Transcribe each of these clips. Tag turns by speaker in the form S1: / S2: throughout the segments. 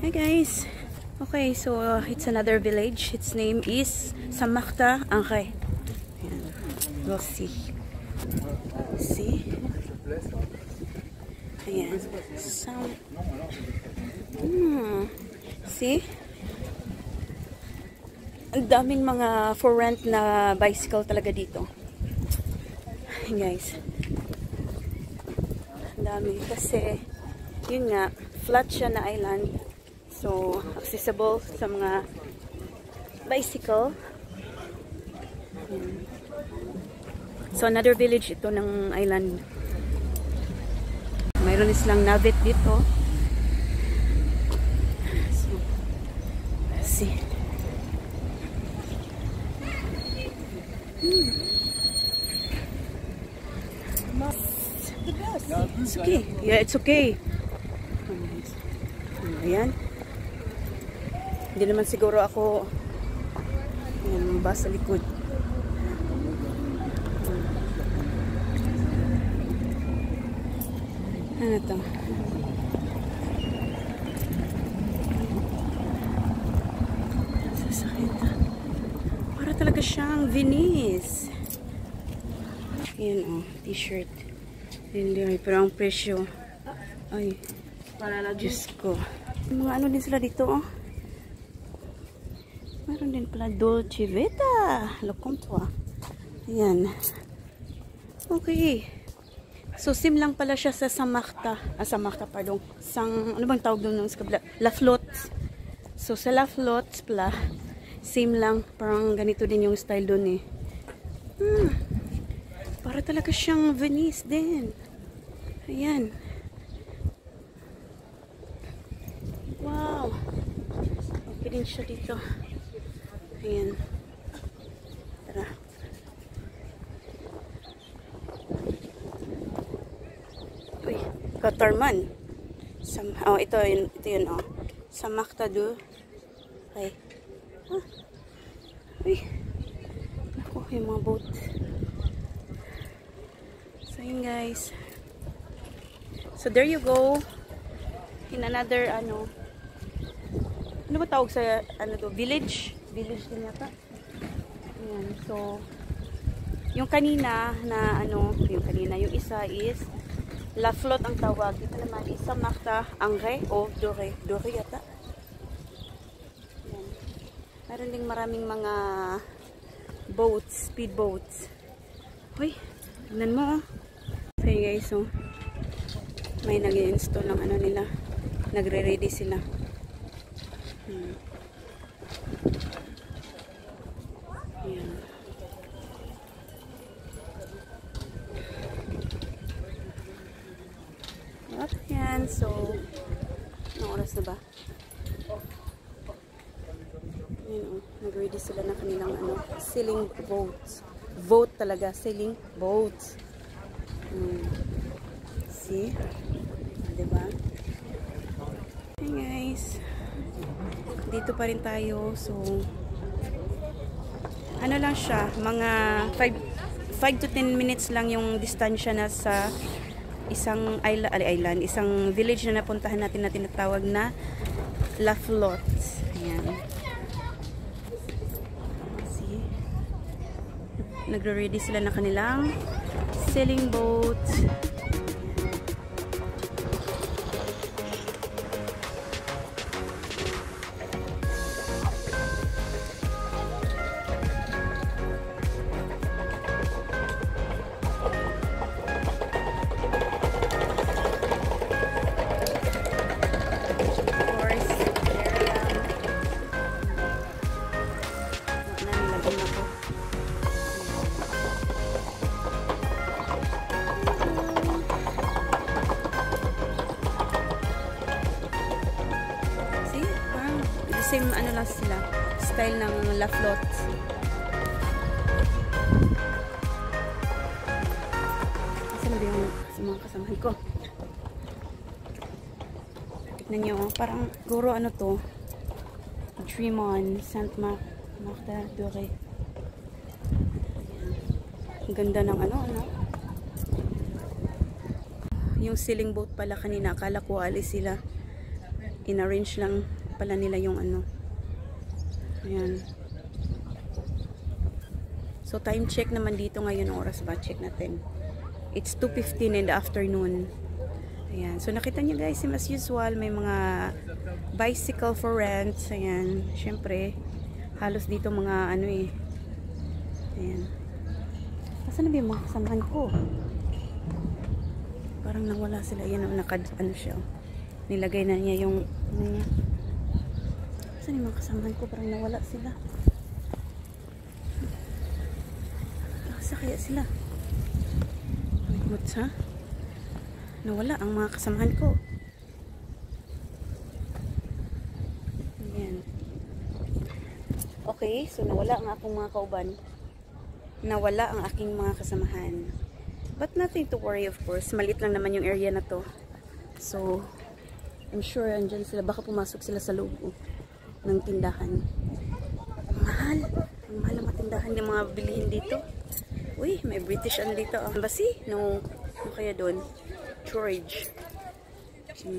S1: Hi guys. Okay, so it's another village. Its name is Samarkta Angre. We'll see. See? Ayan. See? Ang daming mga for rent na bicycle talaga dito. Guys. Ang dami. Kasi, yun nga, flat siya na island. So, accessible sa mga bicycle. Ayan. So, another village ito ng island. Mayroon silang navit dito. So, see. It's okay. Yeah, it's okay. Ayan. Hindi naman siguro ako ayan, ba sa likod. Ano to? Sasakit. Para talaga siyang Venice. Ayan o, t-shirt. Pero ang presyo. Ay, Diyos ko. Mga ano din sila dito oh. Meron din pala Dolce Vita. Lokom to ah. Ayan. Okay. So, sim lang pala siya sa Samarkta. Samarkta, pardon. Ano bang tawag doon sa kabila? La Flotte. So, sa La Flotte pala, same lang. Parang ganito din yung style doon eh. Para talaga siyang Venice din. Ayan. Wow. Okay din siya dito. Ayan. Tara. Uy, Katarman. Oh, ito yun, oh. Samarkta do. Ay. Uy. Naku, yung mga boat. So, yun guys. So, there you go. In another, ano ba tawag sa, village? Village din yata. Ayan. So, yung kanina na, yung isa is La Flotte ang tawag. Ito naman is Samarkta Angre o Dore yata. Ayan. Meron ding maraming mga boats, speed boats. Hoy, tignan mo oh. So, guys, so, may nag-install ng ano nila. Nagre-ready sila. Ayan. Ayan. So, anong oras na ba? Ayan, nag-ready sila na kanilang sailing boats. Boat talaga. Sailing boats. See? Diba? Hey guys. Dito pa rin tayo. So, ano lang siya, mga 5 to 10 minutes lang yung distansya na sa isang island, isang village na napuntahan natin na tinatawag na La Flotte. Ayan. See? Nagre-ready sila na kanilang sailing boat. Same ano lang sila, style ng La Flotte. Saan ba yung mga kasamahan ko? Tignan nyo, parang guro ano to, Dream on Saint-Martin Dore. Ang ganda ng ano. Yung sailing boat pala kanina, akala ko alis sila. inarrange lang pala nila yung ano. Ayan. So, time check naman dito ngayon. Oras ba? Check natin. It's 2:15 in the afternoon. Ayan. So, nakita nyo guys, as usual, may mga bicycle for rent. Ayan. Siyempre, halos dito mga ano eh. Ayan. Asan na ba yung mga kasamahan ko? Parang nawala sila. Ayan, ano siya. Nilagay na niya yung ano niya. Asan yung mga kasamahan ko? Parang nawala sila. Asa kaya sila? Ha? Nawala ang mga kasamahan ko. Ayan. Okay, so nawala ang akong mga kauban. Nawala ang aking mga kasamahan. But nothing to worry, of course. Malit lang naman yung area na to. So, I'm sure andyan sila. Baka pumasok sila sa loob ng tindahan. Mahal. Ang mahal ang matindahan ng mga bilihin dito. Uy, may British ano dito. Embassy? No. Ano kaya doon? Storage. So,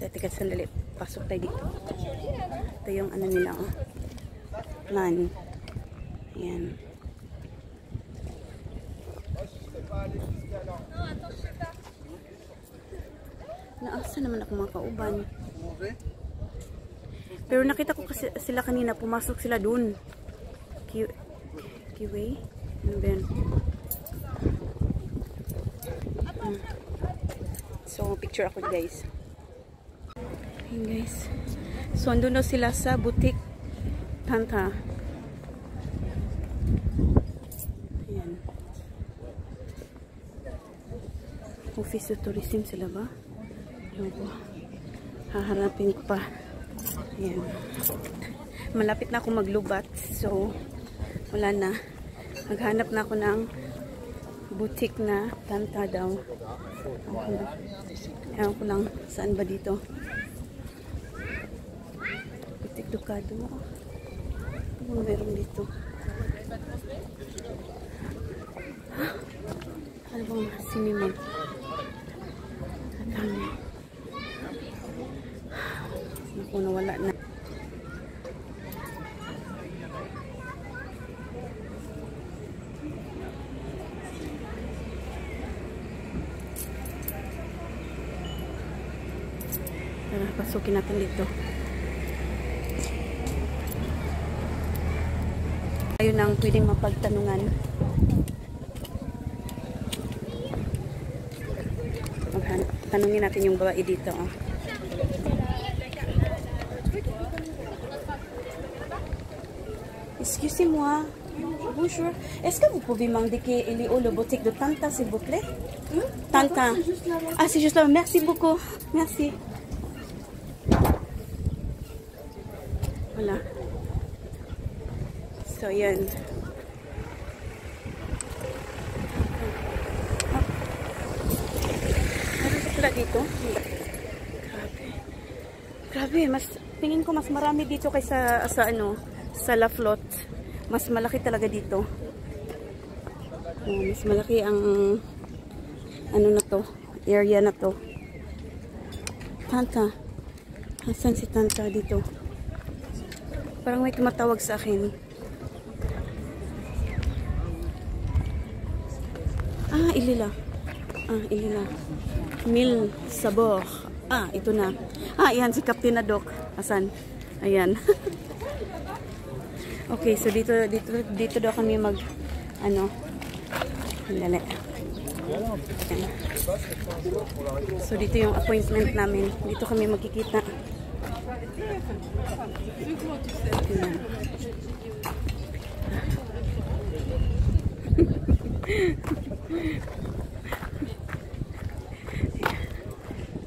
S1: teka sandali. Pasok tayo dito. Ito yung ano nila. Plan. Ayan. Naasa naman ako mga kauban. Pero nakita ko kasi sila kanina. Pumasok sila dun. Kiwi? Ano ba yan? So, picture ako guys. Ayan guys. So, andun na sila sa boutique Tanta. Ayan. Office of Tourism sila ba? Ayan po. Haharapin ko pa. Ayan. Malapit na ako maglubat. So, wala na. Maghanap na ako ng boutique na Tanta daw. Ewan ko lang saan ba dito. Boutique Ducado. Ano meron dito? Ano bang sinimag? Atami. Naku, nawala na. Tara, pasukin natin dito. Ayun ang pwedeng mapagtanungan. Tanungin natin yung babae dito. Oh. Excusez-moi. Bonjour. Est-ce que vous pouvez m'indiquer il est où le boutique de Tanta, s'il vous plaît? Tanta. Ah, c'est juste là. Merci beaucoup. Merci. Voilà. So, yan. Ano sila dito? Grabe. Grabe, mas tingin ko mas marami dito kaysa sa La Flotte. Mas malaki talaga dito. Mas malaki ang ano na to, area na to. Tanta. Asan si Tanta dito? Parang may tumatawag sa akin. Ah, Ilila. Ah, Ilila. Mil Sabor. Ah, ito na. Ah, yan si Captain Adok. Asan? Ayan. Okay, so dito daw kami Dali. Ayan. So dito yung appointment namin. Dito kami magkikita. Ayan.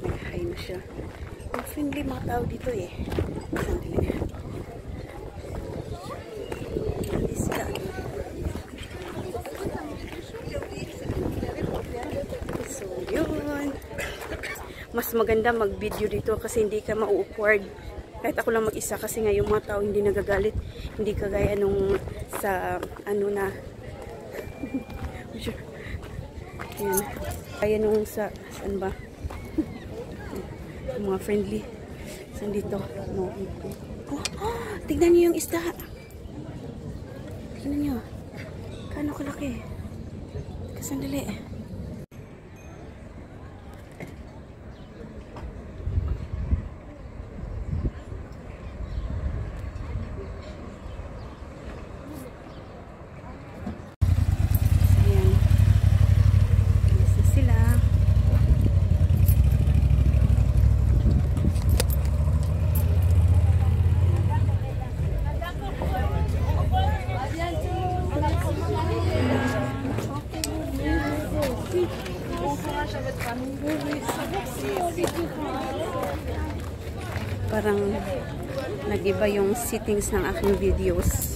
S1: Nag-hi na siya. Ang friendly mga tao dito eh. Sandali. Lista. So, yun. Mas maganda mag-video dito kasi hindi ka ma-awkward. Kahit ako lang mag-isa kasi nga yung mga tao hindi nagagalit. Hindi kagaya nung sa Ayan. Kaya nung saan ba? Mga friendly. Saan dito? No. Oh, tignan niyo yung isda. Tignan niyo. Kano kalaki. Kasandali. Parang nag-iba yung settings ng aking videos.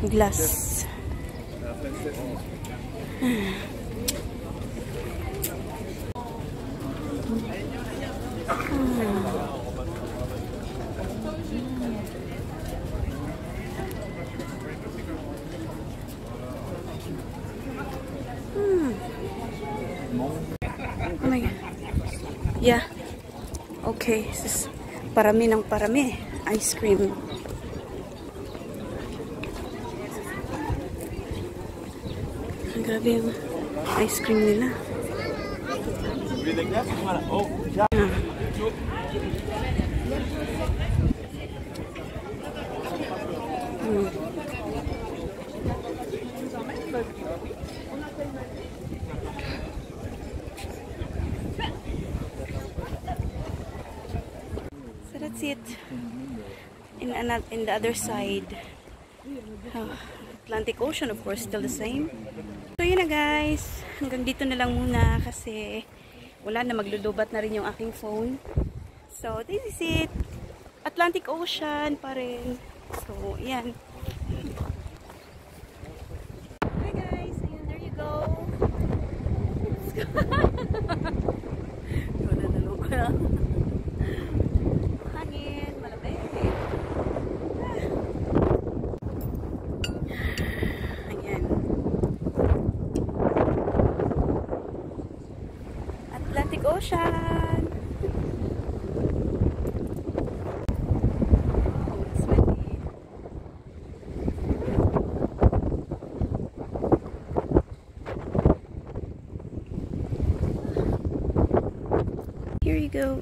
S1: Glass. Oh my God. Yeah. Okay. This is parami ng parami. Ice cream. Grabe yung ice cream nila. So that's it. In the other side, Atlantic Ocean, of course, still the same. So yun na guys, hanggang dito na lang muna kasi wala na, maglulubat na rin yung aking phone. So this is it, Atlantic Ocean pa rin. So yan. Hi guys, ayun, there you go. Wala na loko na. Hangin, malamig. Atlantic Ocean. Oh, it's windy. Here you go.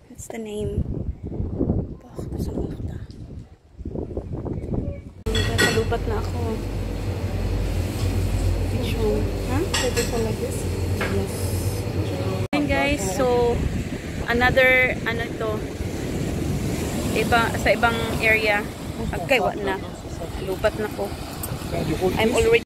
S1: That's the name. Nakalupat na ako. Huh? Like this? Yes. And guys, so another ano to, sa ibang area. Okay, wala na. Lupat na ko. I'm already